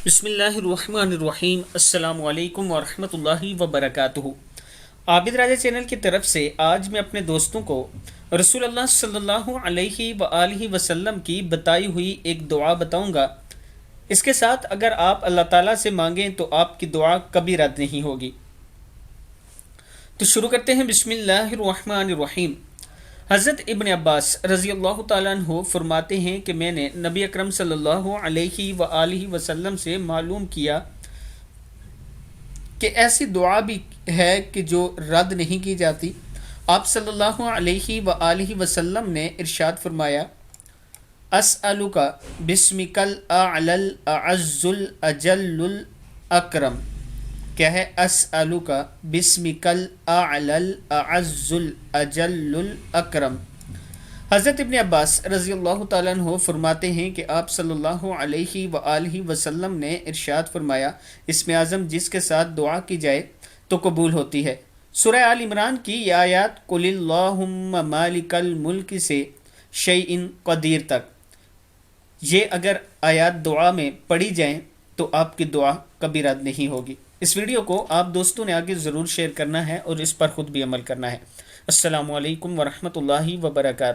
بسم اللہ الرحمن الرحیم۔ السلام علیکم ورحمۃ اللہ وبرکاتہ۔ عابد راجہ چینل کی طرف سے آج میں اپنے دوستوں کو رسول اللہ صلی اللہ علیہ وآلہ وسلم کی بتائی ہوئی ایک دعا بتاؤں گا۔ اس کے ساتھ اگر آپ اللہ تعالیٰ سے مانگیں تو آپ کی دعا کبھی رد نہیں ہوگی۔ تو شروع کرتے ہیں۔ بسم اللہ الرحمن الرحیم۔ حضرت ابن عباس رضی اللہ تعالیٰ عنہ فرماتے ہیں کہ میں نے نبی اکرم صلی اللہ علیہ وآلہ وسلم سے معلوم کیا کہ ایسی دعا بھی ہے کہ جو رد نہیں کی جاتی۔ آپ صلی اللہ علیہ وآلہ وسلم نے ارشاد فرمایا، اسألک بسمک الاعلی الاعز الاجل الاکرم۔ کیا ہے؟ اسألک بسمک الاعلی الاعز الاجل الاکرم۔ حضرت ابن عباس رضی اللہ تعالیٰ عنہ فرماتے ہیں کہ آپ صلی اللہ علیہ وآلہ وسلم نے ارشاد فرمایا، اسم اعظم جس کے ساتھ دعا کی جائے تو قبول ہوتی ہے۔ سورہ آل عمران کی یہ آیات قل اللہم مالک الملک سے شیء قدیر تک، یہ اگر آیات دعا میں پڑھی جائیں تو آپ کی دعا کبھی رد نہیں ہوگی۔ اس ویڈیو کو آپ دوستوں نے آگے ضرور شیئر کرنا ہے اور اس پر خود بھی عمل کرنا ہے۔ السلام علیکم ورحمۃ اللہ وبرکاتہ۔